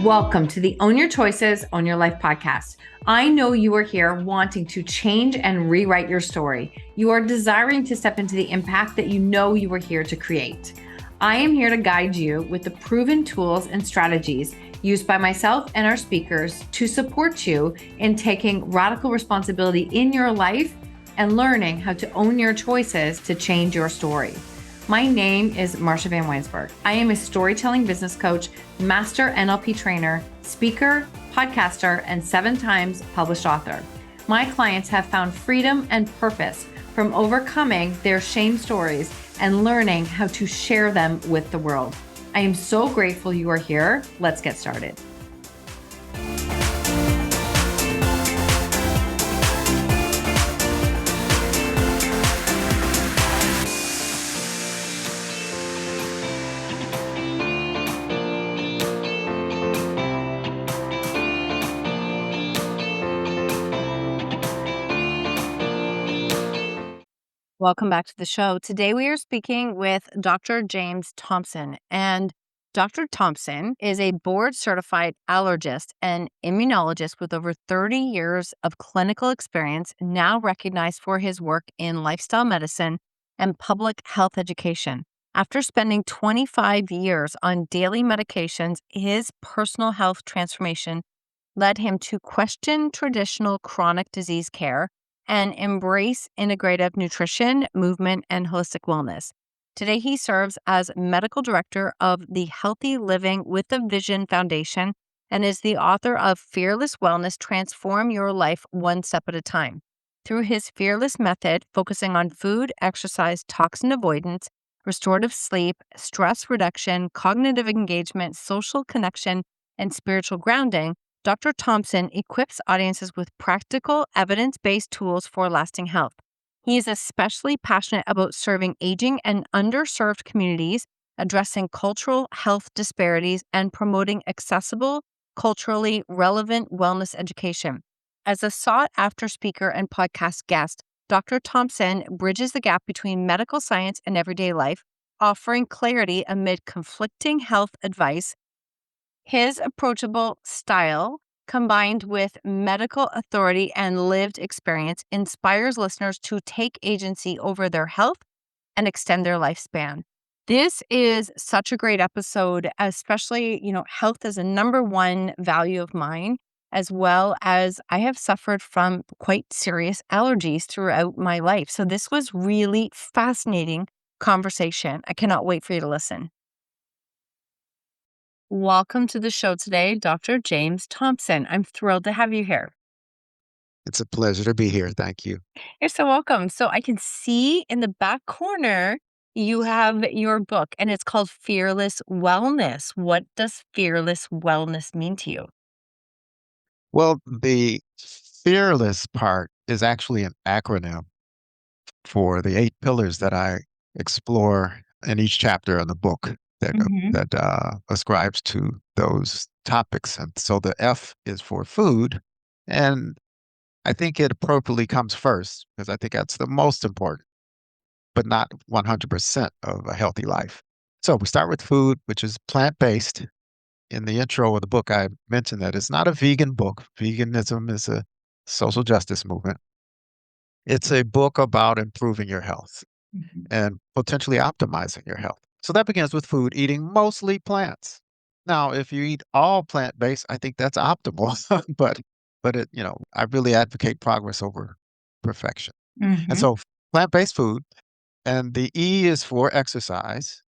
Welcome to the Own Your Choices, Own Your Life podcast. I know you are here wanting to change and rewrite your story. You are desiring to step into the impact that you know you are here to create. I am here to guide you with the proven tools and strategies used by myself and our speakers to support you in taking radical responsibility in your life and learning how to own your choices to change your story. My name is Marsha Van Weinsberg. I am a storytelling business coach, master NLP trainer, speaker, podcaster, and 7 times published author. My clients have found freedom and purpose from overcoming their shame stories and learning how to share them with the world. I am so grateful you are here. Let's get started. Welcome back to the show. Today we are speaking with Dr. James Thompson. And Dr. Thompson is a board-certified allergist and immunologist with over 30 years of clinical experience, now recognized for his work in lifestyle medicine and public health education. After spending 25 years on daily medications, his personal health transformation led him to question traditional chronic disease care and embrace integrative nutrition, movement, and holistic wellness. Today, he serves as medical director of the Healthy Living with a Vision Foundation and is the author of Fearless Wellness, Transform Your Life One Step at a Time. Through his Fearless method, focusing on food, exercise, toxin avoidance, restorative sleep, stress reduction, cognitive engagement, social connection, and spiritual grounding, Dr. Thompson equips audiences with practical, evidence-based tools for lasting health. He is especially passionate about serving aging and underserved communities, addressing cultural health disparities, and promoting accessible, culturally relevant wellness education. As a sought-after speaker and podcast guest, Dr. Thompson bridges the gap between medical science and everyday life, offering clarity amid conflicting health advice. His approachable style, combined with medical authority and lived experience, inspires listeners to take agency over their health and extend their lifespan. This is such a great episode, especially, health is a number one value of mine, as well as I have suffered from quite serious allergies throughout my life. So this was really fascinating conversation. I cannot wait for you to listen. Welcome to the show today, Dr. James Thompson. I'm thrilled to have you here. It's a pleasure to be here. Thank you. You're so welcome. So I can see in the back corner, you have your book and it's called Fearless Wellness. What does Fearless Wellness mean to you? Well, the fearless part is actually an acronym for the 8 pillars that I explore in each chapter of the book that Mhm. ascribes to those topics. And so the F is for food, and I think it appropriately comes first because I think that's the most important, but not 100% of a healthy life. So we start with food, which is plant-based. In the intro of the book, I mentioned that it's not a vegan book. Veganism is a social justice movement. It's a book about improving your health Mhm. and potentially optimizing your health. So that begins with food, eating mostly plants. Now, if you eat all plant-based, I think that's optimal. but I really advocate progress over perfection. And Mhm. so plant-based food, and the E is for exercise.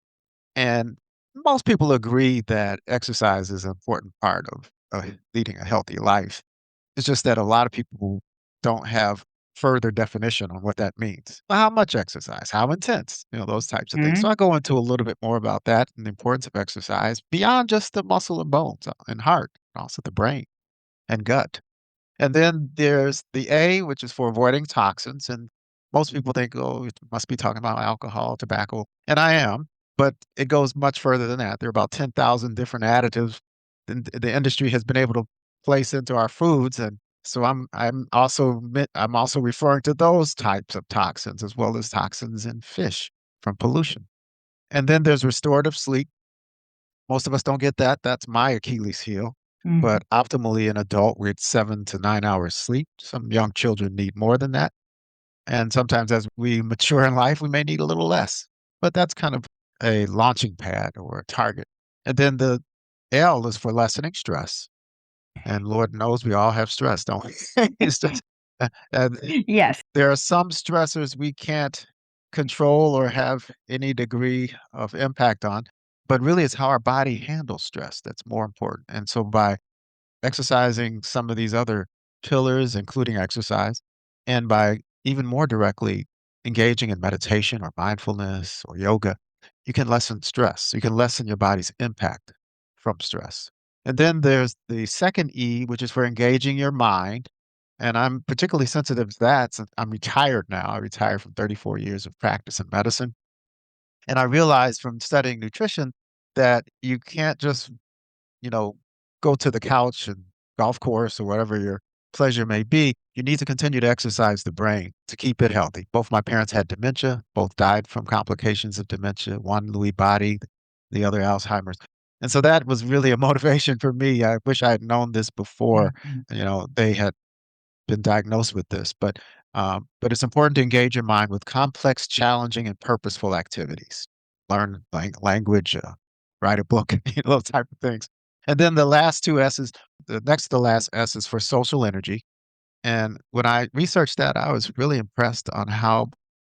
And most people agree that exercise is an important part of leading a healthy life. It's just that a lot of people don't have further definition on what that means. Well, how much exercise? How intense? Those types of things. So Mhm. I go into a little bit more about that and the importance of exercise beyond just the muscle and bones and heart, also the brain and gut. And then there's the A, which is for avoiding toxins. And most people think, oh, it must be talking about alcohol, tobacco. And I am, but it goes much further than that. There are about 10,000 different additives the industry has been able to place into our foods. And so I'm also referring to those types of toxins as well as toxins in fish from pollution. And then there's restorative sleep. Most of us don't get that. That's my Achilles heel. Mhm. but optimally, an adult with 7 to 9 hours sleep. Some young children need more than that, and sometimes as we mature in life, we may need a little less, but that's kind of a launching pad or a target. And then the L is for lessening stress, and Lord knows we all have stress, don't we? It's just, and Yes. there are some stressors we can't control or have any degree of impact on, but really it's how our body handles stress that's more important. And so by exercising some of these other pillars, including exercise, and by even more directly engaging in meditation or mindfulness or yoga, you can lessen stress. You can lessen your body's impact from stress. And then there's the second E, which is for engaging your mind. And I'm particularly sensitive to that since I'm retired now. I retired from 34 years of practice in medicine. And I realized from studying nutrition that you can't just you know, go to the couch and golf course or whatever your pleasure may be, you need to continue to exercise the brain to keep it healthy. Both my parents had dementia, both died from complications of dementia, one Lewy body, the other Alzheimer's. And so that was really a motivation for me. I wish I had known this before, Mhm. they had been diagnosed with this, but it's important to engage your mind with complex, challenging, and purposeful activities. Learn language, write a book, those type of things. And then the last two S's, the next to the last S is for social energy. And when I researched that, I was really impressed on how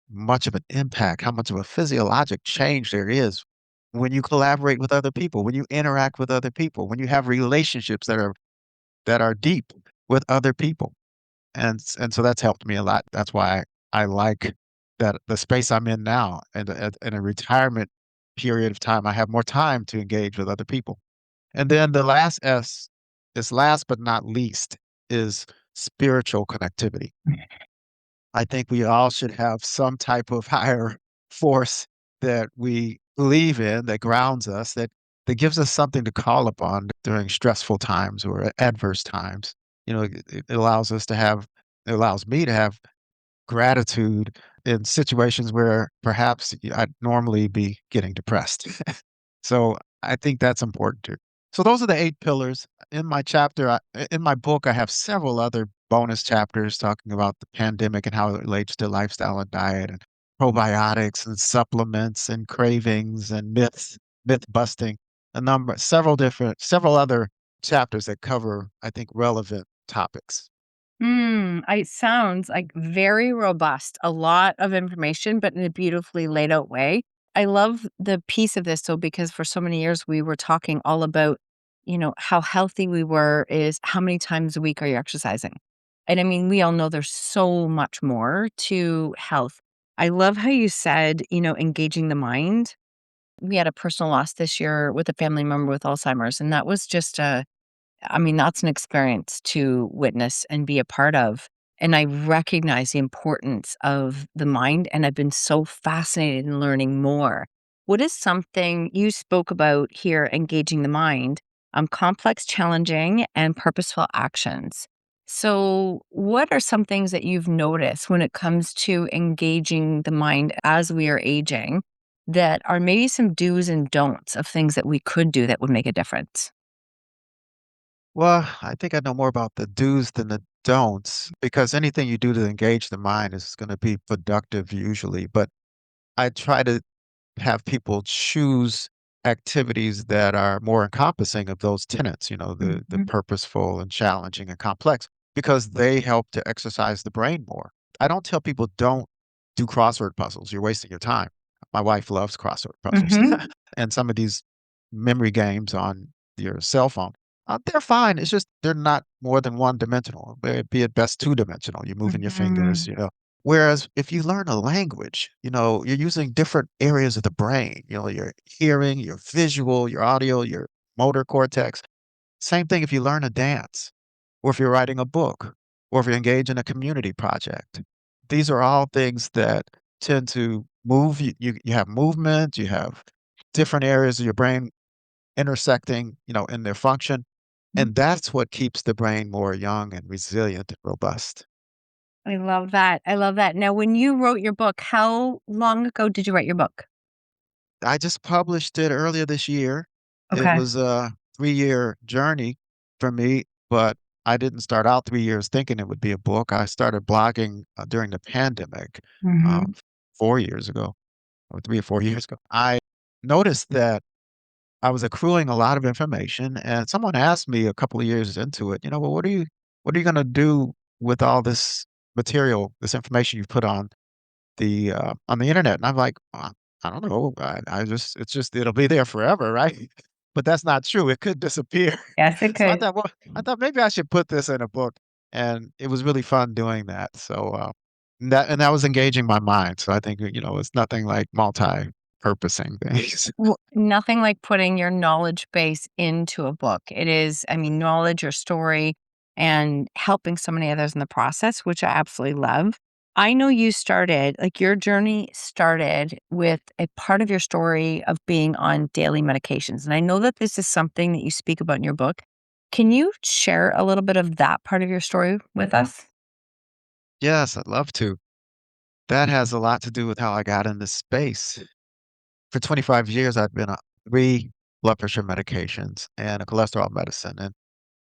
much of an impact, how much of a physiologic change there is when you collaborate with other people, when you interact with other people, when you have relationships that are deep with other people. And so that's helped me a lot. That's why I like that the space I'm in now and in a retirement period of time, I have more time to engage with other people. And then the last S is last but not least is spiritual connectivity. I think we all should have some type of higher force that we believe in that grounds us, that gives us something to call upon during stressful times or adverse times. It allows us to have it allows me to have gratitude in situations where perhaps I'd normally be getting depressed. So I think that's important too. So those are the 8 pillars. In my book, I have several other bonus chapters talking about the pandemic and how it relates to lifestyle and diet and probiotics and supplements and cravings and myth busting, several other chapters that cover, I think, relevant topics. It sounds like very robust, a lot of information, but in a beautifully laid out way. I love the piece of this though, because for so many years we were talking all about, how healthy we were is how many times a week are you exercising? And I mean, we all know there's so much more to health. I love how you said, engaging the mind. We had a personal loss this year with a family member with Alzheimer's, and that was just that's an experience to witness and be a part of. And I recognize the importance of the mind, and I've been so fascinated in learning more. What is something you spoke about here, engaging the mind, complex, challenging, and purposeful actions? So, what are some things that you've noticed when it comes to engaging the mind as we are aging that are maybe some do's and don'ts of things that we could do that would make a difference? Well, I think I know more about the do's than the don'ts because anything you do to engage the mind is going to be productive usually. But I try to have people choose activities that are more encompassing of those tenets, the Mhm. purposeful and challenging and complex, because they help to exercise the brain more. I don't tell people don't do crossword puzzles. You're wasting your time. My wife loves crossword puzzles Mhm. and some of these memory games on your cell phone. They're fine. It's just they're not more than one dimensional. Be at best two dimensional. You're moving your fingers, Mhm. Whereas if you learn a language, you're using different areas of the brain, your hearing, your visual, your audio, your motor cortex. Same thing if you learn a dance, or if you're writing a book, or if you engage in a community project. These are all things that tend to move you have movement, you have different areas of your brain intersecting, in their function. And that's what keeps the brain more young and resilient and robust. I love that. I love that. Now, when you wrote your book, how long ago did you write your book? I just published it earlier this year. It Okay. was a 3-year journey, for me, but I didn't start out 3 years thinking it would be a book. I started blogging, during the pandemic, uh, Mhm. 4 years ago, or 3 or 4 years ago. I noticed that I was accruing a lot of information, and someone asked me a couple of years into it, "Well, what are you gonna do with all this material, this information you've put on the internet?" And I'm like, I don't know. I just it's just it'll be there forever, right?" But that's not true. It could disappear. Yes, it So I could. thought, well, I thought maybe I should put this in a book, and it was really fun doing that. So, that was engaging my mind. So I think, it's nothing like multi-purposing things. Nothing like putting your knowledge base into a book. It is, I mean, knowledge or story and helping so many others in the process, which I absolutely love. I know you started, like your journey started with a part of your story of being on daily medications. And I know that this is something that you speak about in your book. Can you share a little bit of that part of your story with us? Yes, I'd love to. That has a lot to do with how I got in this space. For 25 years, I've been on 3 blood pressure medications and a cholesterol medicine, and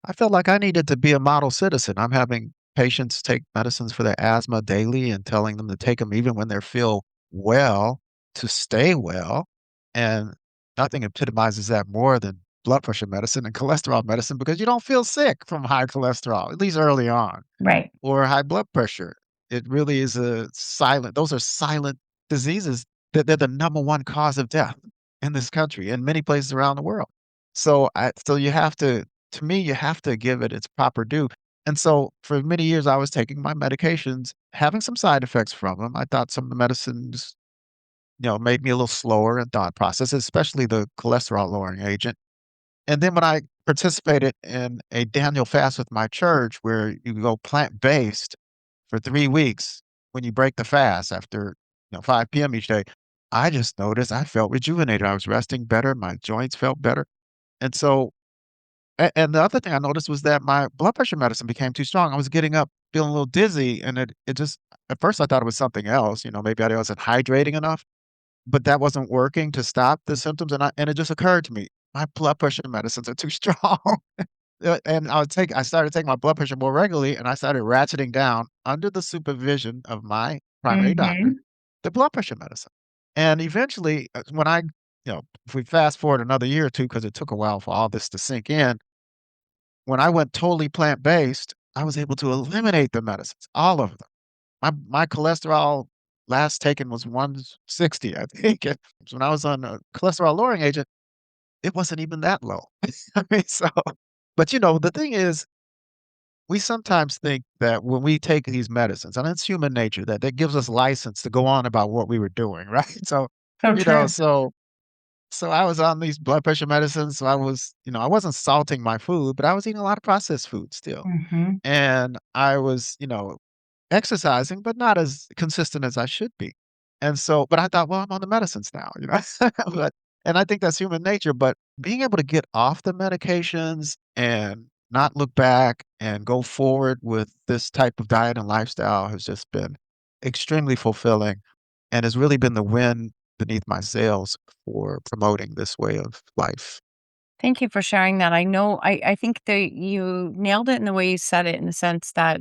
I felt like I needed to be a model citizen. I'm having patients take medicines for their asthma daily and telling them to take them even when they feel well to stay well, and nothing epitomizes that more than blood pressure medicine and cholesterol medicine because you don't feel sick from high cholesterol, at least early on, Right. or high blood pressure. It really is a silent those are silent diseases that they're the number 1 cause of death in this country and many places around the world. So you have to me, you have to give it its proper due. And so for many years, I was taking my medications, having some side effects from them. I thought some of the medicines, made me a little slower in thought process, especially the cholesterol lowering agent. And then when I participated in a Daniel fast with my church, where you go plant-based for 3 weeks when you break the fast after, 5 PM each day, I just noticed I felt rejuvenated. I was resting better, my joints felt better. And so and the other thing I noticed was that my blood pressure medicine became too strong. I was getting up feeling a little dizzy, and it just at first I thought it was something else, maybe I wasn't hydrating enough, but that wasn't working to stop the symptoms, and it just occurred to me, my blood pressure medicines are too strong. And I started taking my blood pressure more regularly, and I started ratcheting down under the supervision of my primary doctor, Mhm. the blood pressure medicine. And eventually, if we fast forward another year or 2, because it took a while for all this to sink in, when I went totally plant-based, I was able to eliminate the medicines, all of them. My cholesterol last taken was 160, I think. And when I was on a cholesterol lowering agent, it wasn't even that low. I mean, but the thing is, we sometimes think that when we take these medicines, and it's human nature, that gives us license to go on about what we were doing, right? So, So you know, true. so so I was on these blood pressure medicines. So I wasn't salting my food, but I was eating a lot of processed food still. Mhm. And I was, exercising, but not as consistent as I should be. And so, but I thought, well, I'm on the medicines now. But and I think that's human nature. But being able to get off the medications and not look back and go forward with this type of diet and lifestyle has just been extremely fulfilling and has really been the wind beneath my sails for promoting this way of life. Thank you for sharing that. I know I think that you nailed it in the way you said it in the sense that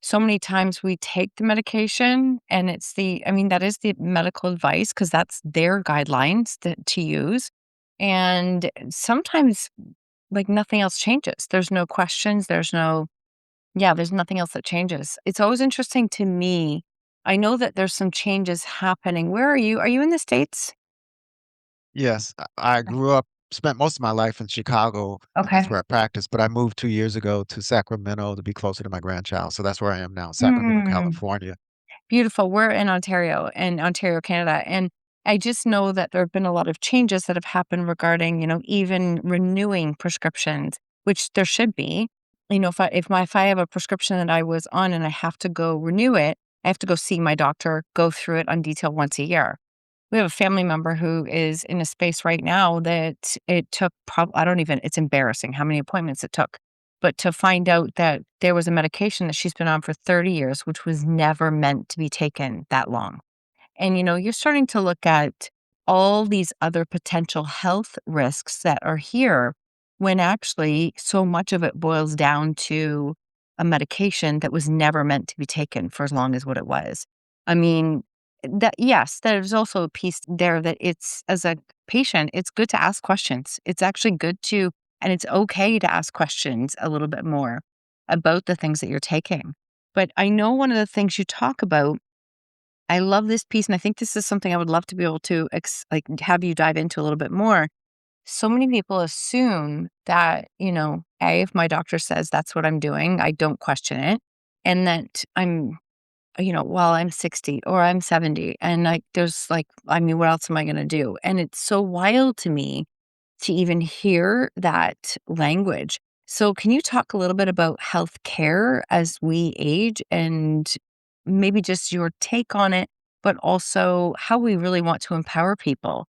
so many times we take the medication and it's I mean, that is the medical advice because that's their guidelines to use. And sometimes like nothing else changes. There's no questions. There's nothing else that changes. It's always interesting to me. I know that there's some changes happening. Where are you? Are you in the States? Yes, I grew up, spent most of my life in Chicago, and that's Okay. where I practiced, but I moved 2 years ago to Sacramento to be closer to my grandchild, so that's where I am now, Sacramento, Mm. California. Beautiful. We're in Ontario, Canada. And I just know that there have been a lot of changes that have happened regarding, even renewing prescriptions, which there should be. If I have a prescription that I was on and I have to go renew it, I have to go see my doctor, go through it on detail once a year. We have a family member who is in a space right now that it took I don't even it's embarrassing how many appointments it took. But to find out that there was a medication that she's been on for 30 years, which was never meant to be taken that long. And you're starting to look at all these other potential health risks that are here when actually so much of it boils down to a medication that was never meant to be taken for as long as what it was. I mean, that yes, there's also a piece there that it's as a patient, it's good to ask questions. It's actually good to, and it's okay to ask questions a little bit more about the things that you're taking. But I know one of the things you talk about, I love this piece, and I think this is something I would love to be able to like have you dive into a little bit more. So many people assume that, A, if my doctor says that's what I'm doing, I don't question it. And that well, I'm 60 or I'm 70. And like, I mean, what else am I going to do? And it's so wild to me to even hear that language. So, can you talk a little bit about health care as we age and maybe just your take on it, but also how we really want to empower people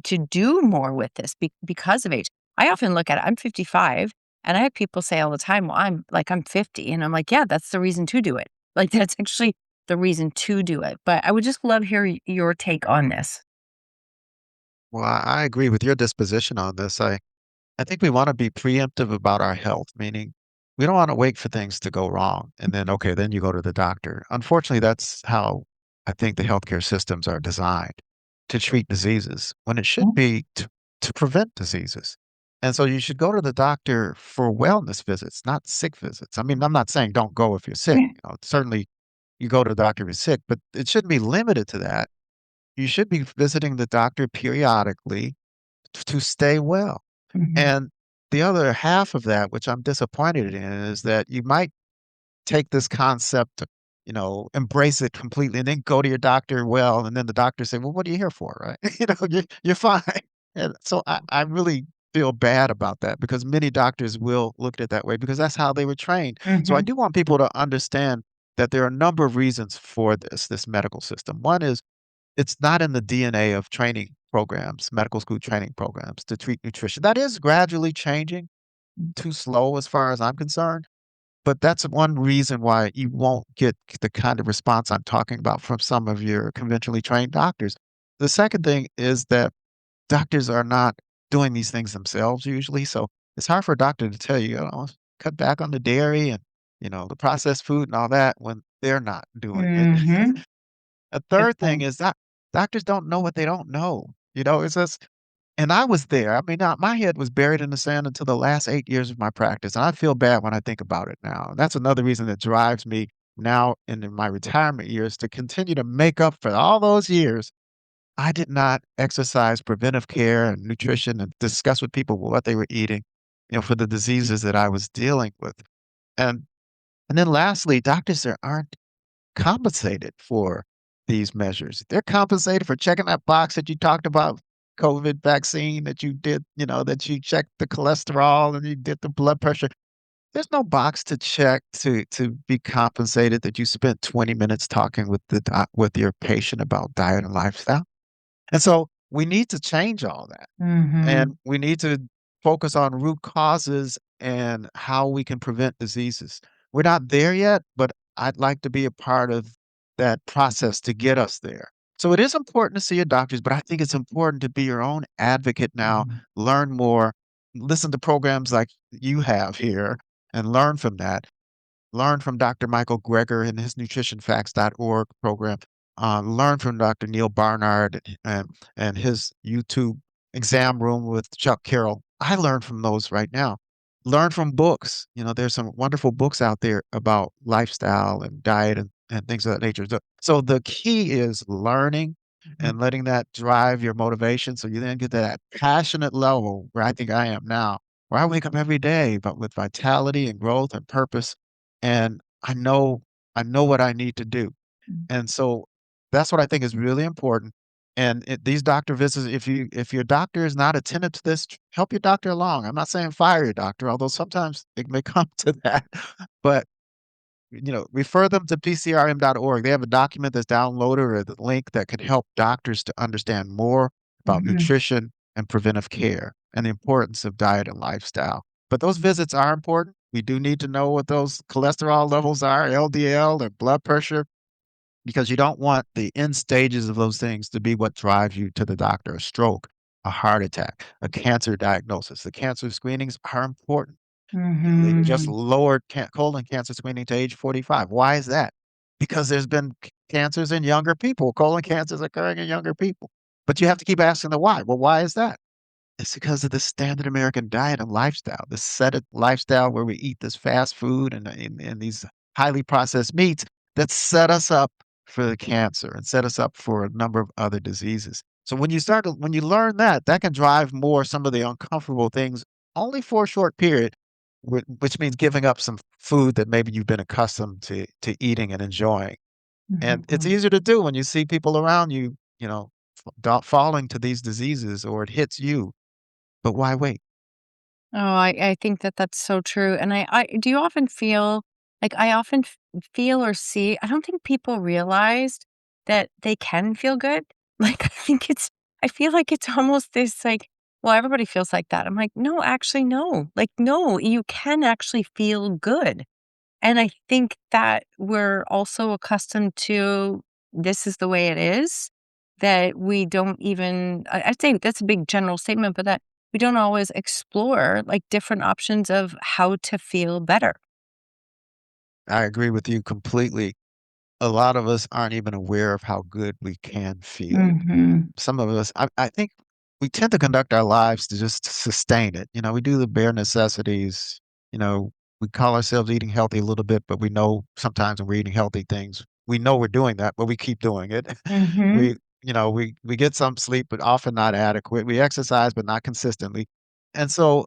to do more with this because of age? I often look at it, I'm 55, and I have people say all the time, well, I'm 50. And I'm like, yeah, that's the reason to do it. Like, that's actually the reason to do it. But I would just love to hear your take on this. Well, I agree with your disposition on this. I think we want to be preemptive about our health, meaning we don't want to wait for things to go wrong and then, okay, then you go to the doctor. Unfortunately, that's how I think the healthcare systems are designed to treat diseases when it should be to prevent diseases. And so you should go to the doctor for wellness visits, not sick visits. I mean, I'm not saying don't go if you're sick. Certainly you go to the doctor if you're sick, but it shouldn't be limited to that. You should be visiting the doctor periodically to stay well. Mhm, And the other half of that, which I'm disappointed in, is that you might take this concept, embrace it completely and then go to your doctor well, and then the doctor say, "Well, what are you here for?" Right? You're fine. And so I really feel bad about that because many doctors will look at it that way because that's how they were trained. So I mhm, do want people to understand that there are a number of reasons for this medical system. One is it's not in the DNA of training programs, medical school training programs to treat nutrition. That is gradually changing, too slow as far as I'm concerned, but that's one reason why you won't get the kind of response I'm talking about from some of your conventionally trained doctors. The second thing is that doctors are not doing these things themselves usually, so it's hard for a doctor to tell you, cut back on the dairy and, the processed food and all that when they're not doing it. mhm. A Good third thing point. is that doctors don't know what they don't know. It's just and I was there. I mean, my head was buried in the sand until the last 8 years of my practice, and I feel bad when I think about it now. And that's another reason that drives me now in my retirement years to continue to make up for all those years. I did not exercise preventive care and nutrition and discuss with people what they were eating, for the diseases that I was dealing with. And and then lastly, doctors there aren't compensated for these measures. They're compensated for checking that box that you talked about, COVID vaccine that you did, that you checked the cholesterol and you did the blood pressure. There's no box to check to be compensated that you spent 20 minutes talking with with your patient about diet and lifestyle. And so we need to change all that. And Mhm, we need to focus on root causes and how we can prevent diseases. We're not there yet, but I'd like to be a part of that process to get us there. So it is important to see your doctors, but I think it's important to be your own advocate now, mhm, learn more, listen to programs like you have here, and learn from that. Learn from Dr. Michael Greger and his nutritionfacts.org program. Learn from Dr. Neil Barnard and his YouTube exam room with Chuck Carroll. I learn from those right now. Learn from books. There's some wonderful books out there about lifestyle and diet and things of that nature. So the key is learning mhm, and letting that drive your motivation so you then get to that passionate level where I think I am now, where I wake up every day, but with vitality and growth and purpose and I know what I need to do. mhm, And so that's what I think is really important. And these doctor visits, if your doctor is not attentive to this, help your doctor along. I'm not saying fire your doctor, although sometimes it may come to that. But refer them to pcrm.org. They have a document that's downloaded or the link that can help doctors to understand more about mhm, nutrition and preventive care and the importance of diet and lifestyle. But those visits are important. We do need to know what those cholesterol levels are, LDL and blood pressure, because you don't want the end stages of those things to be what drives you to the doctor, a stroke. a heart attack, a cancer diagnosis. The cancer screenings are important. They just Mhm. lowered colon cancer screening to age 45. Why is that? Because there's been cancers in younger people. Colon cancer is occurring in younger people. But you have to keep asking the why. Well, why is that? It's because of the standard American diet and lifestyle, the set lifestyle where we eat this fast food and these highly processed meats that set us up for the cancer and set us up for a number of other diseases. So when you learn that, that can drive more some of the uncomfortable things only for a short period, which means giving up some food that maybe you've been accustomed to eating and enjoying. And it's Mhm. easier to do when you see people around you, falling to these diseases or it hits you, but why wait? Oh, I think that that's so true, and I do you often feel like, I often feel or see I don't think people realized that they can feel good. Like, I feel like it's almost this, like, "Well, everybody feels like that." I'm like, "No, actually, no. Like, no, you can actually feel good." And I think that we're also accustomed to this is the way it is, that we don't even I'd say that's a big general statement, but that we don't always explore, like, different options of how to feel better. I agree with you completely. A lot of us aren't even aware of how good we can feel. Mhm. Some of us, I think we tend to conduct our lives to just sustain it. We do the bare necessities. You know, we call ourselves eating healthy a little bit, but we know sometimes when we're eating healthy things, we know we're doing that, but we keep doing it. Mhm. We get some sleep, but often not adequate. We exercise, but not consistently. And so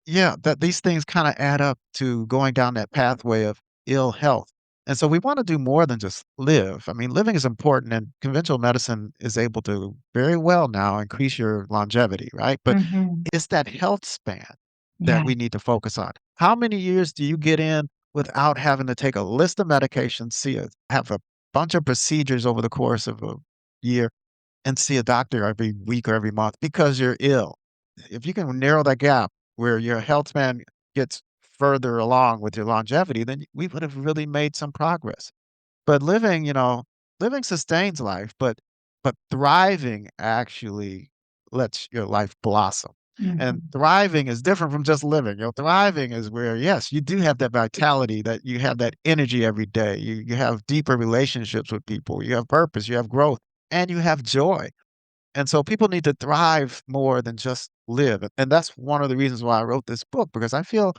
yeah, that these things kinda add up to going down that pathway of ill health, and so we wanna do more than just live. I mean, living is important, and conventional medicine is able to very well now increase your longevity, right? But Mhm. it's that health span that Yeah. we need to focus on. How many years do you get in without having to take a list of medications, have a bunch of procedures over the course of a year, and see a doctor every week or every month because you're ill? If you can narrow that gap where your health span gets further along with your longevity, then we would have really made some progress. But living sustains life, but thriving actually lets your life blossom. And Mhm. thriving is different from just living. Thriving is where, yes, you do have that vitality, that you have that energy every day. You have deeper relationships with people. You have purpose, you have growth, and you have joy. And so people need to thrive more than just live. And that's one of the reasons why I wrote this book, because I feel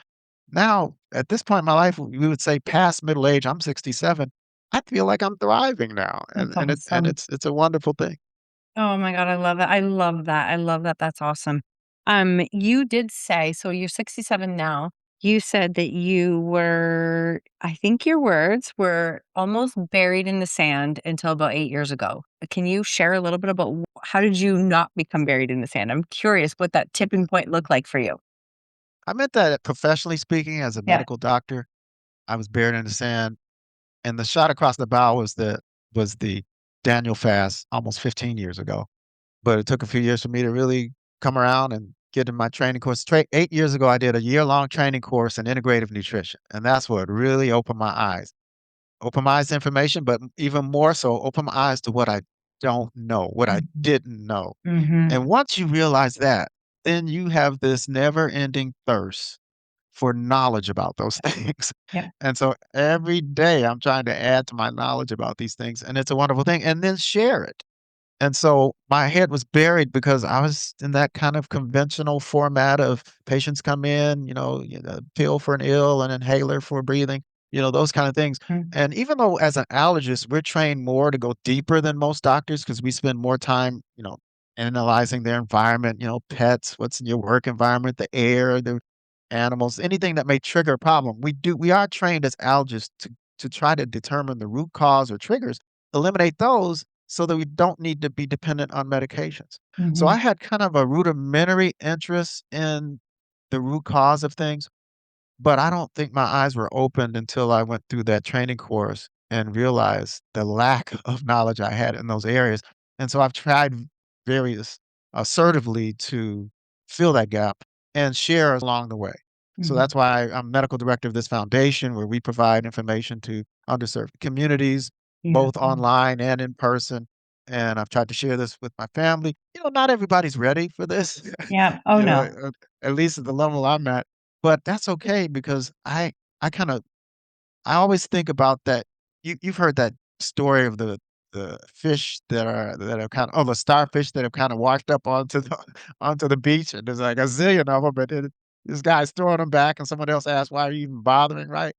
now at this point in my life, we would say past middle age, I'm 67. I feel like I'm thriving now. And That's and it and awesome. it's a wonderful thing. Oh my god, I love it. I love that. I love that. That's awesome. You did say so you're 67 now. You said that you were I think your words were almost buried in the sand until about 8 years ago. Can you share a little bit about how did you not become buried in the sand? I'm curious what that tipping point looked like for you. I meant that professionally speaking, as a Yeah. medical doctor, I was buried in the sand. And the shot across the bow was the Daniel fast almost 15 years ago. But it took a few years for me to really come around and get in my training course. 8 years ago, I did a year-long training course in integrative nutrition, and that's what really opened my eyes. Opened my eyes to information, but even more so, opened my eyes to what I don't know, what I Mhm. didn't know. Mhm. And once you realize that, then you have this never-ending thirst for knowledge about those things. Yep. And so every day I'm trying to add to my knowledge about these things, and it's a wonderful thing, and then share it. And so my head was buried because I was in that kind of conventional format of patients come in, pill for an ill, an inhaler for breathing, those kind of things. Mhm. And even though as an allergist, we're trained more to go deeper than most doctors because we spend more time, analyzing their environment, pets, what's in your work environment, the air, the animals, anything that may trigger a problem. We are trained as allergists to try to determine the root cause or triggers, eliminate those so that we don't need to be dependent on medications. So I Mhm. had kind of a rudimentary interest in the root cause of things, but I don't think my eyes were opened until I went through that training course and realized the lack of knowledge I had in those areas. And so I've tried various assertively to fill that gap and share along the way. So Mhm. that's why I'm medical director of this foundation where we provide information to underserved communities, Yeah. both online and in person. and I've tried to share this with my family. Not everybody's ready for this, Yeah. Oh, you know, no. uh, at least at the level I'm at, but that's okay because I kinda I always think about that. You've heard that story of the fish that are the starfish that have kinda washed up onto the onto the beach, and there's like a zillion of them, but then this guy's throwing them back, and someone else asks, "Why are you even bothering?" Right?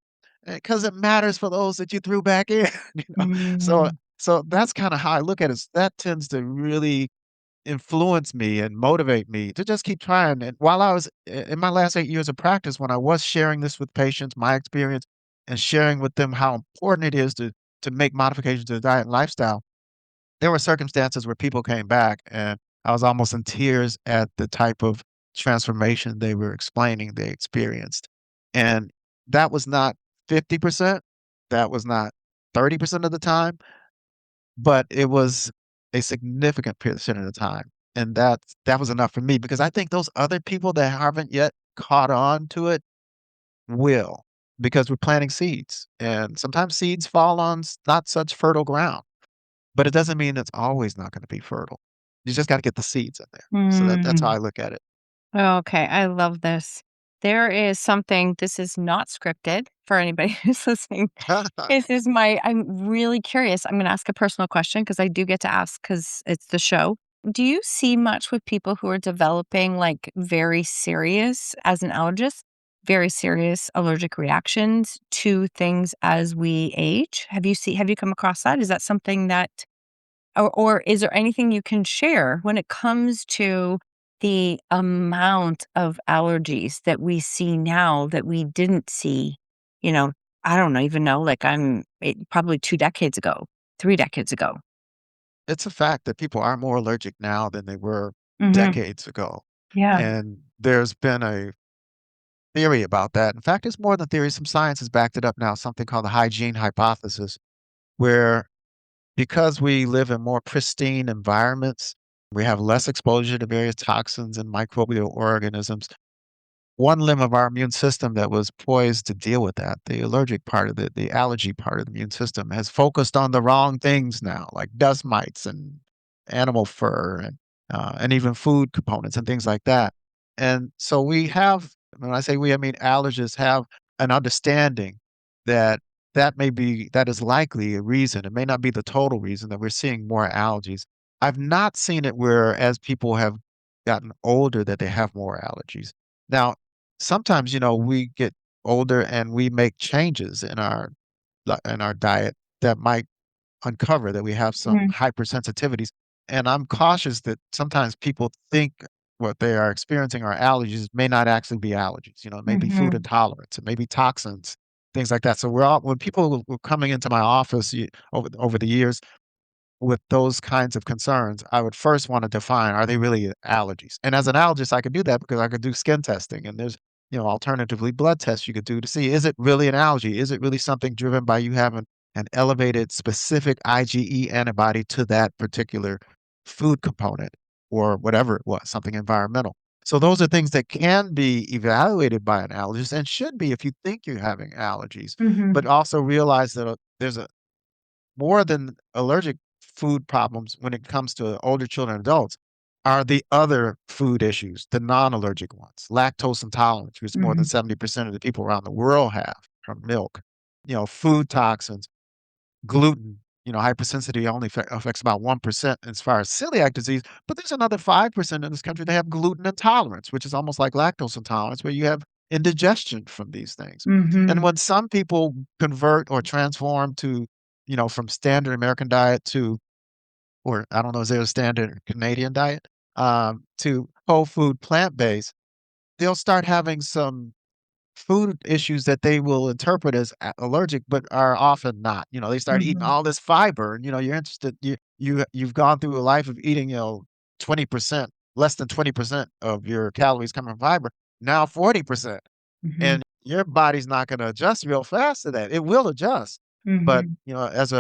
Because it matters for those that you threw back in, you know? So Mm, so that's kinda how I look at it. That tends to really influence me and motivate me to just keep trying. And while I was in my last 8 years of practice, when I was sharing this with patients, my experience, and sharing with them how important it is to make modifications to the diet and lifestyle, there were circumstances where people came back and I was almost in tears at the type of transformation they were explaining they experienced. And that was not 50%, that was not 30% of the time, but it was a significant percent of the time, and that was enough for me because I think those other people that haven't yet caught on to it will, because we're planting seeds, and sometimes seeds fall on not such fertile ground, but it doesn't mean it's always not gonna be fertile. You just gotta get the seeds in there. So that's how mm. I look at it. Okay, I love this. There is something, this is not scripted for anybody who's listening. This is I'm really curious. I'm gonna ask a personal question because I do get to ask because it's the show. Do you see much with people who are developing like very serious, as an allergist, very serious allergic reactions to things as we age? Have you come across that? Is that something that or is there anything you can share when it comes to the amount of allergies that we see now that we didn't see, you know, I don't know, even know, like probably 2 decades ago, 3 decades ago. It's a fact that people are more allergic now than they were Mhm. decades ago, Yeah. and there's been a theory about that. In fact, it's more than theory. Some science has backed it up now, something called the hygiene hypothesis, where because we live in more pristine environments, we have less exposure to various toxins and microbial organisms. One limb of our immune system that was poised to deal with that, the allergic part of the allergy part of the immune system, has focused on the wrong things now, like dust mites and animal fur and even food components and things like that. And so we have, when I say we, I mean allergists have an understanding that that is likely a reason. It may not be the total reason that we're seeing more allergies. I've not seen it where as people have gotten older that they have more allergies. Now, sometimes, we get older and we make changes in our diet that might uncover that we have some Mhm. hypersensitivities. And I'm cautious that sometimes people think what they are experiencing are allergies may not actually be allergies. It may be food Mhm. intolerance, it may be toxins, things like that. So when people were coming into my office over the years, with those kinds of concerns, I would first want to define, are they really allergies? And as an allergist, I could do that because I could do skin testing and there's, alternatively blood tests you could do to see, is it really an allergy? Is it really something driven by you having an elevated specific IgE antibody to that particular food component or whatever it was, something environmental? So those are things that can be evaluated by an allergist and should be if you think you're having allergies, but Mhm. also realize that there's a more than allergic food problems when it comes to older children and adults are the other food issues, the non-allergic ones. Lactose intolerance, which more than Mhm. 70% of the people around the world have from milk. Food toxins, gluten, hypersensitivity only affects about 1% as far as celiac disease, but there's another 5% in this country that have gluten intolerance, which is almost like lactose intolerance, where you have indigestion from these things. And Mhm. when some people convert or transform to, from standard American diet to, or I don't know, is there a standard Canadian diet, to whole food plant based, they'll start having some food issues that they will interpret as allergic, but are often not. They start eating Mhm. all this fiber, and you're interested. You've gone through a life of eating, 20%, less than 20% of your calories coming from fiber. Now 40%, Mhm. and your body's not going to adjust real fast to that. It will adjust, but Mhm. as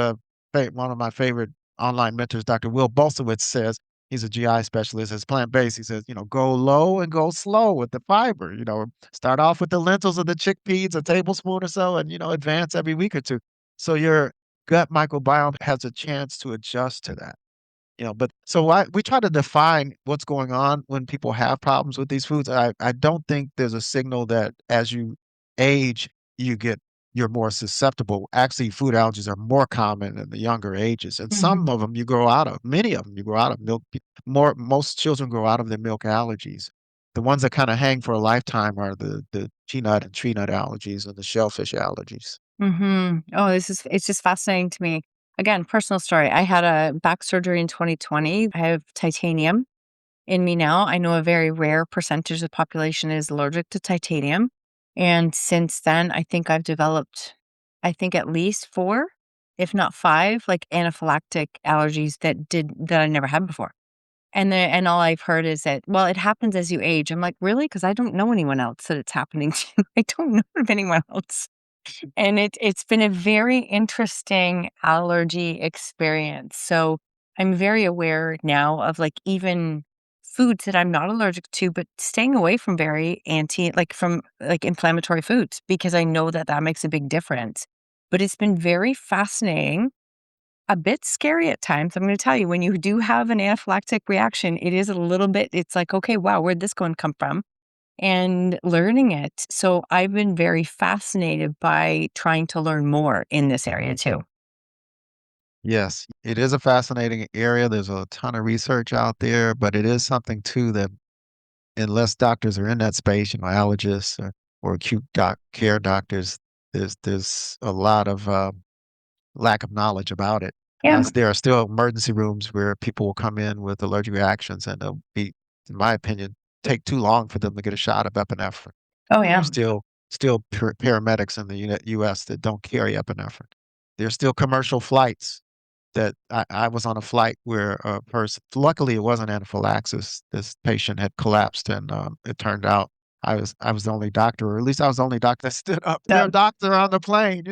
one of my favorite online mentors, Dr. Will Bolsowitz says, he's a GI specialist, it's plant-based. He says, go low and go slow with the fiber. Start off with the lentils or the chickpeas, a tablespoon or so, and, advance every week or two. So your gut microbiome has a chance to adjust to that. But so we try to define what's going on when people have problems with these foods. I don't think there's a signal that as you age, you get you're more susceptible. Actually, food allergies are more common in the younger ages, and some Mhm. of them you grow out of. Many of them you grow out of milk. Most children grow out of their milk allergies. The ones that kind of hang for a lifetime are the peanut and tree nut allergies and the shellfish allergies. Oh, it's just fascinating to me. Again, personal story. I had a back surgery in 2020. I have titanium in me now. I know a very rare percentage of the population is allergic to titanium. And since then, I think I've developed, I think at least four, if not five, like anaphylactic allergies that I never had before. And all I've heard is that, well, it happens as you age. I'm like, really? Because I don't know anyone else that it's happening to. I don't know of anyone else. And it's been a very interesting allergy experience. So, I'm very aware now of, like, even foods that I'm not allergic to, but staying away from very from, like, inflammatory foods because I know that that makes a big difference. But it's been very fascinating, a bit scary at times. I'm gonna tell you, when you do have an anaphylactic reaction, it is a little bit it's like, "Okay, wow, where'd this one come from?" And learning it. So I've been very fascinated by trying to learn more in this area too. Yes, it is a fascinating area. There's a ton of research out there, but it is something too that unless doctors are in that space, allergists or acute care doctors, there's a lot of lack of knowledge about it. Yeah. There are still emergency rooms where people will come in with allergic reactions, and they'll be, in my opinion, take too long for them to get a shot of epinephrine. Oh, And there's yeah. still paramedics in the U.S. that don't carry epinephrine. There's still commercial flights that I was on a flight where a person, luckily it wasn't anaphylaxis. This patient had collapsed, and it turned out I was the only doctor, or at least I was the only doctor that stood up. Their That doctor on the plane,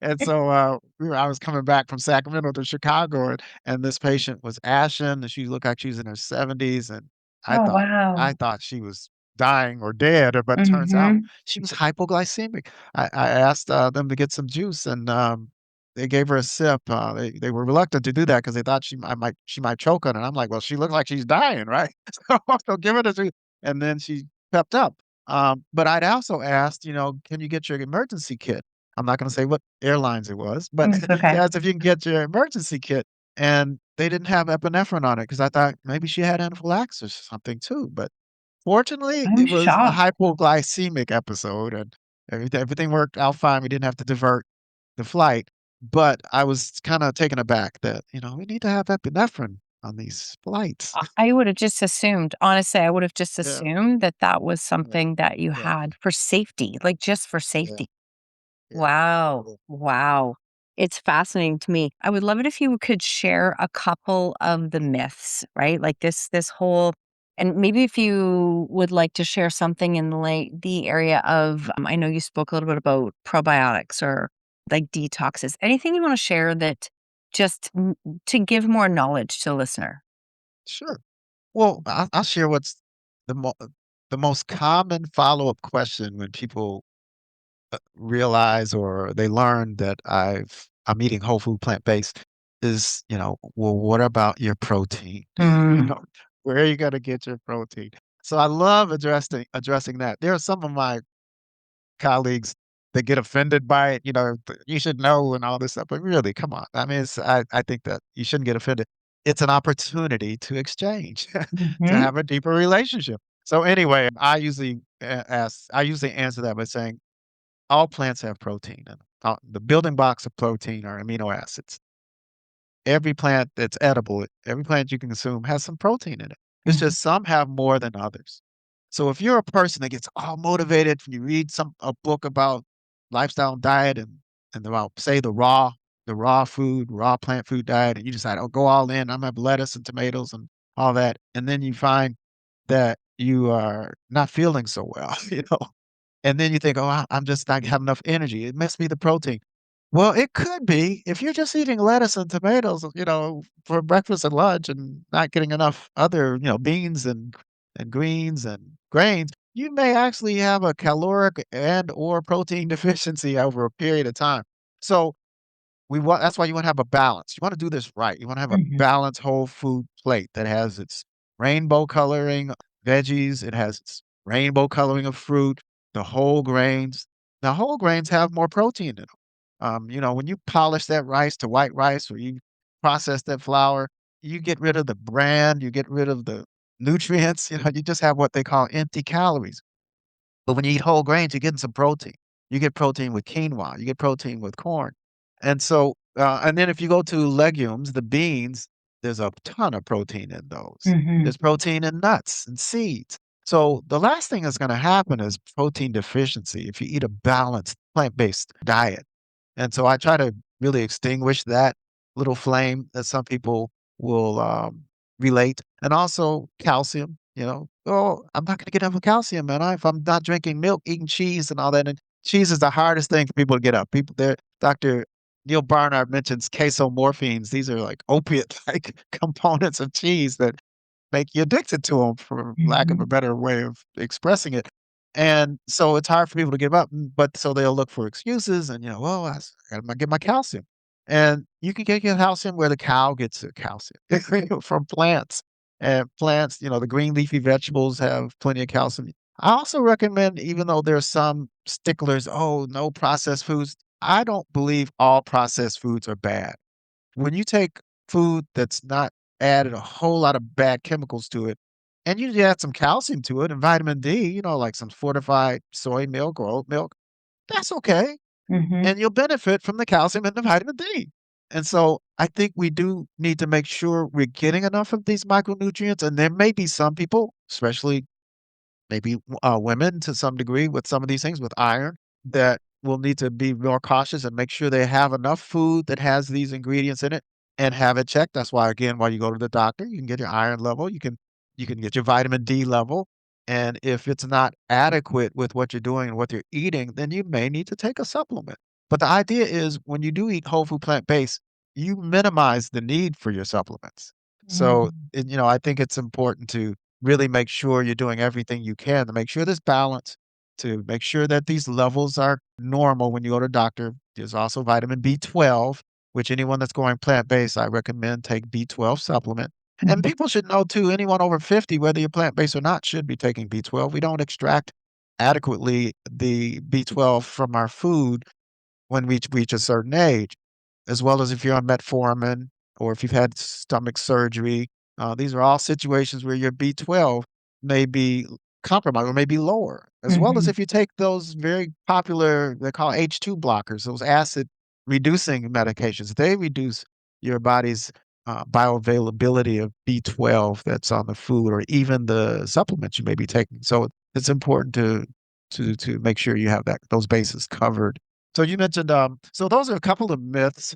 And so I was coming back from Sacramento to Chicago, and this patient was ashen, and she looked like she was in her 70s, and I Oh, thought I wow. thought she was dying or dead, but turns out Mhm. she was hypoglycemic. I asked them to get some juice, and they gave her a sip. They were reluctant to do that because they thought she might choke on it. I'm like, "Well, she looks like she's dying, right?" So give her the juice, and then she pepped up. But I'd also asked, "Can you get your emergency kit?" I'm not gonna say what airlines it was, but It's okay. asked if you can get your emergency kit, and they didn't have epinephrine on it because I thought maybe she had anaphylaxis or something too, but fortunately, I'm it was a shocked. hypoglycemic episode, and everything worked out fine. We didn't have to divert the flight, but I was kinda taken aback that, we need to have epinephrine on these flights. I would have just assumed, honestly, I would have just Yeah, assumed that that was yeah, something that you yeah, had for safety, like, just for yeah, safety. yeah, Wow. yeah. Wow. It's fascinating to me. I would love it if you could share a couple of the myths, right? Like this whole and maybe if you would like to share something in the area of I know you spoke a little bit about probiotics or like detoxes. Anything you want to share that just to give more knowledge to the listener? Sure. Well, I'll share what's the mo the most common follow-up question when people realize or they learn that I'm eating whole food plant-based is, well, what about your protein? You Mm, know, where are you gonna get your protein? So I love addressing that. There are some of my colleagues that get offended by it, "You should know," and all this stuff, but really, come on. I mean, I think that you shouldn't get offended. It's an opportunity to exchange, to mhm, have a deeper relationship. So anyway, I usually answer that by saying, all plants have protein in them. The building blocks of protein are amino acids. Every plant that's edible, every plant you can consume has some protein in it. It's mhm, just some have more than others. So if you're a person that gets all motivated when you read a book about lifestyle and diet and about say the raw food, raw plant food diet, and you decide, oh, go all in, I'm gonna have lettuce and tomatoes and all that, and then you find that you are not feeling so well, and then you think, oh, I'm just not have enough energy. It must be the protein. Well, it could be if you're just eating lettuce and tomatoes, for breakfast and lunch and not getting enough other, beans and greens and grains, you may actually have a caloric and or protein deficiency over a period of time. So we want that's why you wanna have a balance. You wanna do this right. You wanna have a Mhm. balanced whole food plate that has its rainbow coloring veggies, it has its rainbow coloring of fruit, the whole grains. Now, whole grains have more protein in them. When you polish that rice to white rice or you process that flour, you get rid of the bran, you get rid of the nutrients, you just have what they call empty calories. But when you eat whole grains, you're getting some protein. You get protein with quinoa, you get protein with corn. And then if you go to legumes, the beans, there's a ton of protein in those. Mhm. There's protein in nuts and seeds. So the last thing that's going to happen is protein deficiency if you eat a balanced plant-based diet. And so I try to really extinguish that little flame that some people will relate. And also calcium, oh, I'm not going to get enough calcium, man. If I'm not drinking milk, eating cheese and all that. And cheese is the hardest thing for people to get up. People there, Dr. Neil Barnard mentions casomorphines. These are like opiate like components of cheese that make you addicted to them, for lack of a Mhm. better way of expressing it. And so it's hard for people to give up, but so they'll look for excuses and, "Well, I gotta get my calcium." And you can get your calcium where the cow gets their calcium from plants. And plants, the green leafy vegetables have plenty of calcium. I also recommend, even though there's some sticklers, "Oh, no processed foods." I don't believe all processed foods are bad. When you take food that's not added a whole lot of bad chemicals to it, and you add some calcium to it and vitamin D, like some fortified soy milk or oat milk, that's okay. Mhm. And you'll benefit from the calcium and the vitamin D. And so I think we do need to make sure we're getting enough of these micronutrients. And there may be some people, especially maybe women to some degree with some of these things with iron that will need to be more cautious and make sure they have enough food that has these ingredients in it and have it checked. That's why again, while you go to the doctor, you can get your iron level, you can get your vitamin D level. And if it's not adequate with what you're doing and what you're eating, then you may need to take a supplement. But the idea is when you do eat whole food plant based, you minimize the need for your supplements. So, Mhm. I think it's important to really make sure you're doing everything you can to make sure there's balance, to make sure that these levels are normal when you go to doctor. There's also vitamin B12, which anyone that's going plant-based, I recommend take B12 supplement. And Mhm. people should know too, anyone over 50, whether you're plant-based or not, should be taking B12. We don't extract adequately the B12 from our food when we reach a certain age, as well as if you're on metformin or if you've had stomach surgery. These are all situations where your B12 may be compromised or may be lower, as well as Mhm. if you take those very popular, they call H2 blockers, those acid reducing medications. They reduce your body's bioavailability of B12 that's on the food or even the supplements you may be taking. So it's important to make sure you have those bases covered. So you mentioned, so those are a couple of myths.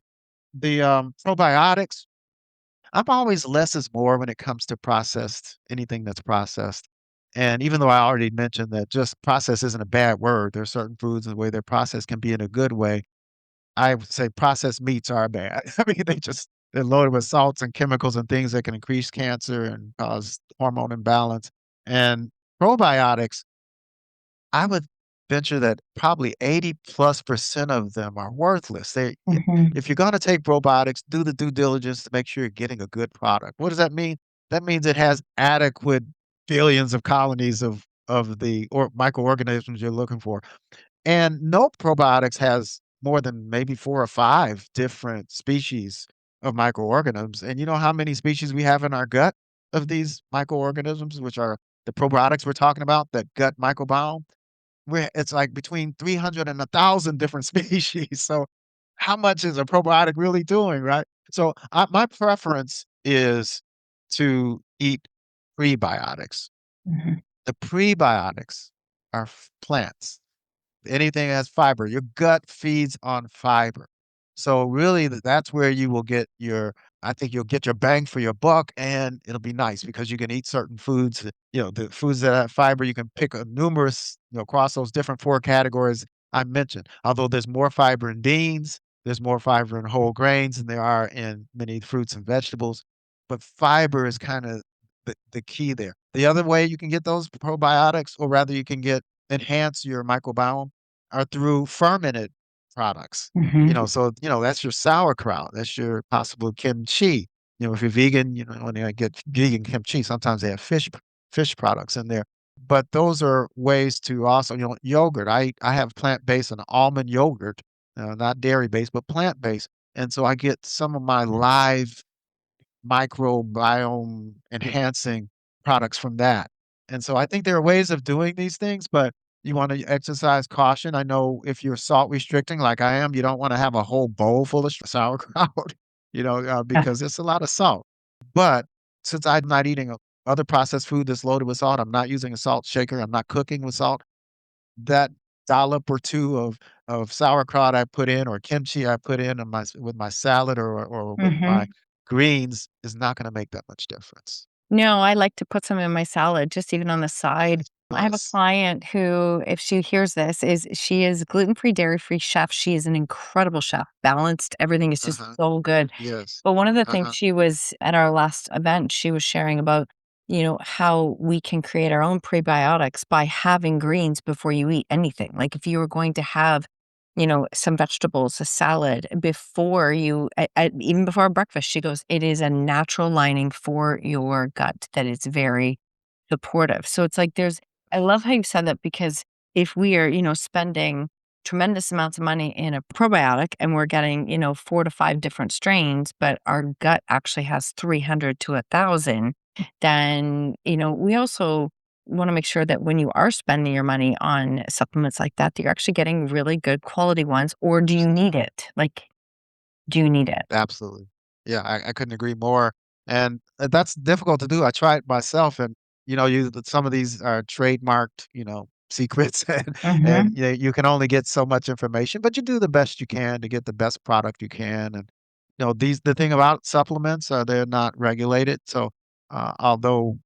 The probiotics, I'm always less is more when it comes to processed, anything that's processed. And even though I already mentioned that just process isn't a bad word, there are certain foods and the way they're processed can be in a good way. I would say processed meats are bad. I mean, they're loaded with salts and chemicals and things that can increase cancer and cause hormone imbalance. And probiotics, I would venture that probably 80+% of them are worthless. Mhm. If you're gonna take probiotics, do the due diligence to make sure you're getting a good product. What does that mean? That means it has adequate billions of colonies of the or microorganisms you're looking for. And no probiotics has more than maybe 4 or 5 different species of microorganisms. And you know how many species we have in our gut of these microorganisms, which are the probiotics we're talking about, that gut microbiome? Where it's like between 300 and 1,000 different species. So how much is a probiotic really doing, right? So my preference is to eat prebiotics. Mhm. The prebiotics are plants. Anything that has fiber. Your gut feeds on fiber. So really that's where you will get your I think you'll get your bang for your buck and it'll be nice because you can eat certain foods, the foods that have fiber, you can pick a numerous, across those different 4 categories I mentioned. Although there's more fiber in beans, there's more fiber in whole grains than there are in many fruits and vegetables, but fiber is kinda the key there. The other way you can get those probiotics, or rather you can enhance your microbiome are through fermented products. Mhm. So, that's your sauerkraut, that's your possible kimchi. If you're vegan, when I get vegan kimchi, sometimes they have fish products in there. But those are ways to also, yogurt. I have plant-based and almond yogurt, not dairy-based, but plant-based. And so I get some of my live microbiome enhancing products from that. And so I think there are ways of doing these things, but you want to exercise caution. I know if you're salt restricting like I am, you don't want to have a whole bowl full of sauerkraut, Yeah. because it's a lot of salt. But since I'm not eating other processed food that's loaded with salt, I'm not using a salt shaker, I'm not cooking with salt. That dollop or 2 of sauerkraut I put in or kimchi I put in my with my salad or with my Mhm. greens is not gonna make that much difference. No, I like to put some in my salad, just even on the side. I have a Nice. client who, if she hears this, she is gluten-free, dairy-free chef. She is an incredible chef, balanced, everything is just Uh-huh. so good. Yes. But one of the things Uh-huh. she was at our last event, she was sharing about, how we can create our own prebiotics by having greens before you eat anything. Like if you were going to have, some vegetables, a salad before even before breakfast, she goes, it is a natural lining for your gut that is very supportive. So it's like I love how you said that because if we are, spending tremendous amounts of money in a probiotic and we're getting, 4 to 5 different strains, but our gut actually has 300 to 1,000, then, we also want to make sure that when you are spending your money on supplements like that, you're actually getting really good quality ones, or do you need it? Like, do you need it? Absolutely. Yeah, I couldn't agree more, and, that's difficult to do. I tried myself and, some of these are trademarked, secrets and, Mhm. you can only get so much information, but you do the best you can to get the best product you can, and, the thing about supplements, they're not regulated, so, although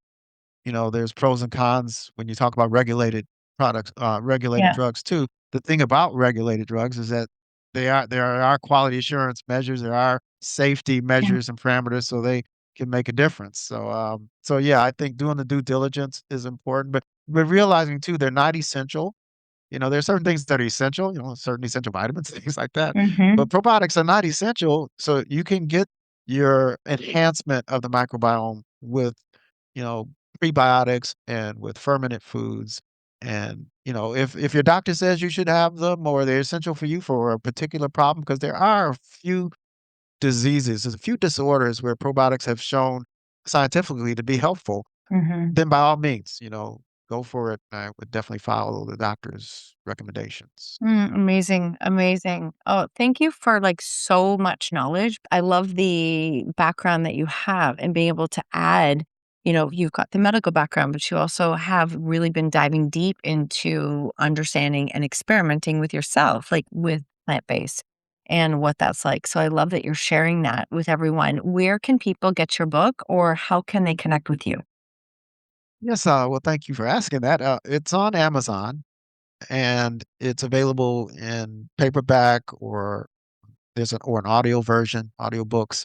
there's pros and cons when you talk about regulated products, regulated Yeah. drugs too. The thing about regulated drugs is that there are quality assurance measures, there are safety Yeah. measures and parameters, so they can make a difference. So yeah, I think doing the due diligence is important, but we're realizing too they're not essential. There are certain things that are essential, certain essential vitamins, things like that. But Mhm. probiotics are not essential, so you can get your enhancement of the microbiome with, you know, prebiotics and with fermented foods. And, if your doctor says you should have them or they're essential for you for a particular problem, because there are a few diseases, there's a few disorders where probiotics have shown scientifically to be helpful, Mhm. then by all means, go for it. I would definitely follow the doctor's recommendations. Amazing, amazing. Oh, thank you for like so much knowledge. I love the background that you have and being able to add, you've got the medical background, but you also have really been diving deep into understanding and experimenting with yourself, like with plant-based and what that's like. So I love that you're sharing that with everyone. Where can people get your book or how can they connect with you? Yes, well, thank you for asking that. It's on Amazon and it's available in paperback or an audio version, audiobooks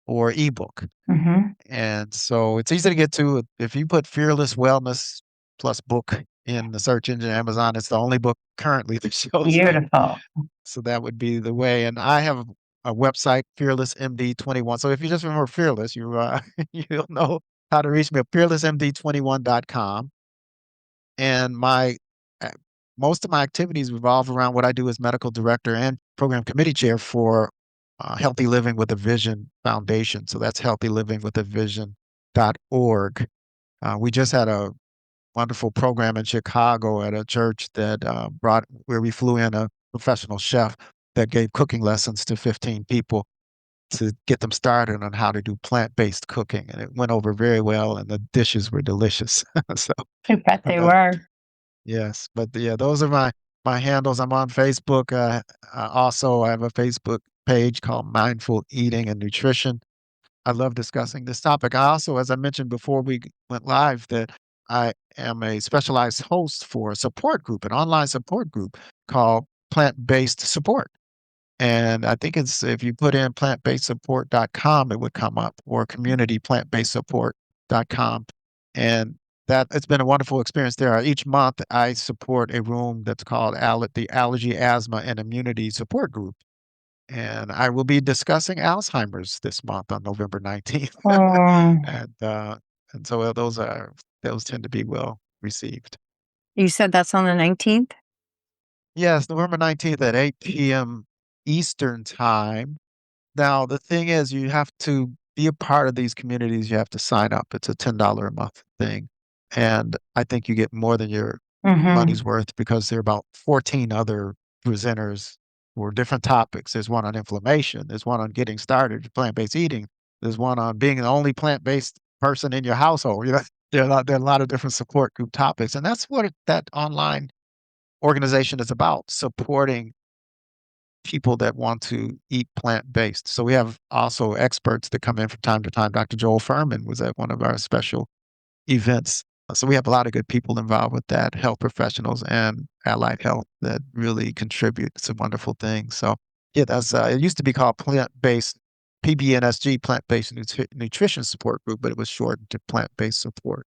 or ebook. Hmm. And so it's easy to get to. If you put Fearless Wellness plus book in the search engine Amazon, it's the only book currently that shows that. Beautiful. So that would be the way. And I have a website, Fearless MD 21. So if you just remember Fearless, you'll know how to reach me at fearlessmd21.com. And uh, most of my activities revolve around what I do as medical director and program committee chair for Healthy Living with a Vision Foundation. So that's healthylivingwithavision.org. We just had a wonderful program in Chicago at a church that where we flew in a professional chef that gave cooking lessons to 15 people to get them started on how to do plant-based cooking. And it went over very well, and the dishes were delicious. So, I bet they uh, were. yes, but yeah, those are my handles. I'm on Facebook. Also, I have a Facebook page called Mindful Eating and Nutrition. I love discussing this topic. I also, as I mentioned before we went live, that I am a specialized host for a support group, an online support group called Plant Based Support. And I think it's if you put in plantbasedsupport.com, it would come up, or community plantbasedsupport.com. And that it's been a wonderful experience there. Each month, I support a room that's called the Allergy, Asthma, and Immunity Support Group, and I will be discussing Alzheimer's this month on November 19th. Oh, And, so those tend to be well received. you said that's on the 19th? Yes, November 19th at 8 p.m. Eastern Time. Now, the thing is, you have to be a part of these communities, you have to sign up. It's a $10 a month thing, and I think you get more than your Mhm. money's worth because there are about 14 other presenters for different topics. There's one on inflammation, there's one on getting started with plant-based eating, there's one on being the only plant-based person in your household, there are a lot of different support group topics, and that's what that online organization is about, supporting people that want to eat plant-based. So we have also experts that come in from time to time. Dr. Joel Furman was at one of our special events. So we have a lot of good people involved with that, health professionals and allied health that really contribute. It's a wonderful thing. So yeah, that's it used to be called plant-based PBNSG, plant-based nutrition support group, but it was shortened to plant-based support.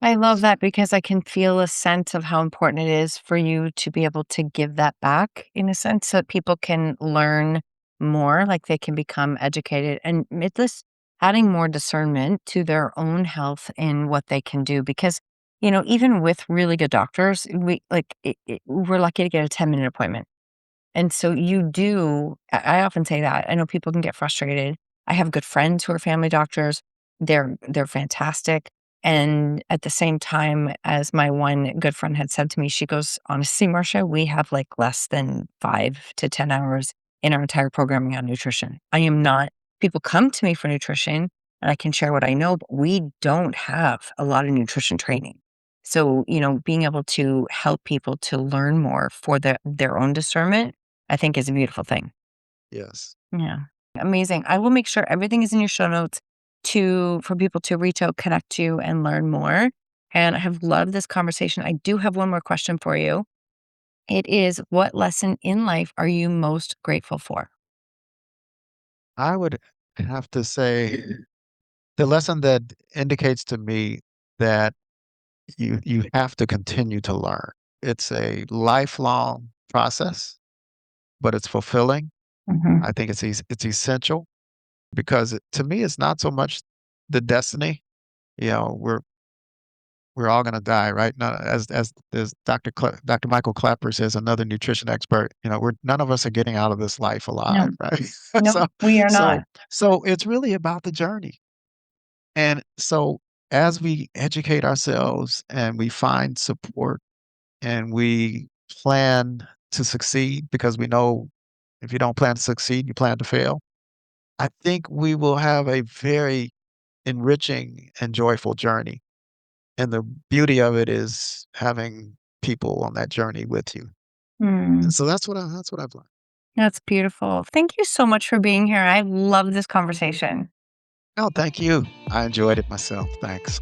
I love that because I can feel a sense of how important it is for you to be able to give that back in a sense so that people can learn more, like they can become educated and it's this adding more discernment to their own health and what they can do. Because, even with really good doctors, we're lucky to get a 10-minute appointment. And so you do I often say that. I know people can get frustrated. I have good friends who are family doctors. They're fantastic. And at the same time, as my one good friend had said to me, she goes, "Honestly, Marsha, we have like less than 5 to 10 hours in our entire programming on nutrition. I am not people come to me for nutrition and I can share what I know, but we don't have a lot of nutrition training. So, being able to help people to learn more for their own discernment I think is a beautiful thing. Yes. Yeah. Amazing. I will make sure everything is in your show notes for people to reach out, connect to you, and learn more. And I have loved this conversation. I do have one more question for you. It is, what lesson in life are you most grateful for? I would have to say the lesson that indicates to me that you have to continue to learn. It's a lifelong process, but it's fulfilling. Mhm. I think it's essential because to me, it's not so much the destiny. You know, we're all going to die, right? Not, as Dr. Michael Clapper says, another nutrition expert. We're none of us are getting out of this life No, alive, right? no, so we are so not. so it's really about the journey. And so as we educate ourselves and we find support and we plan to succeed because we know if you don't plan to succeed, you plan to fail. I think we will have a very enriching and joyful journey. And the beauty of it is having people on that journey with you. And Mm, so that's what I've learned. that's beautiful. Thank you so much for being here. I love this conversation. Oh, thank you. I enjoyed it myself. Thanks.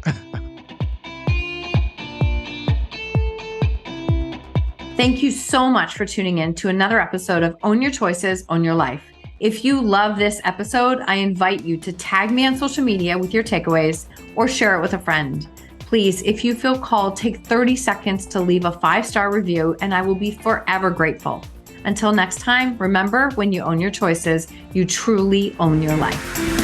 Thank you so much for tuning in to another episode of Own Your Choices, Own Your Life. If you love this episode, I invite you to tag me on social media with your takeaways or share it with a friend. Please, if you feel called, take 30 seconds to leave a 5-star review, and I will be forever grateful. Until next time, remember, when you own your choices, you truly own your life.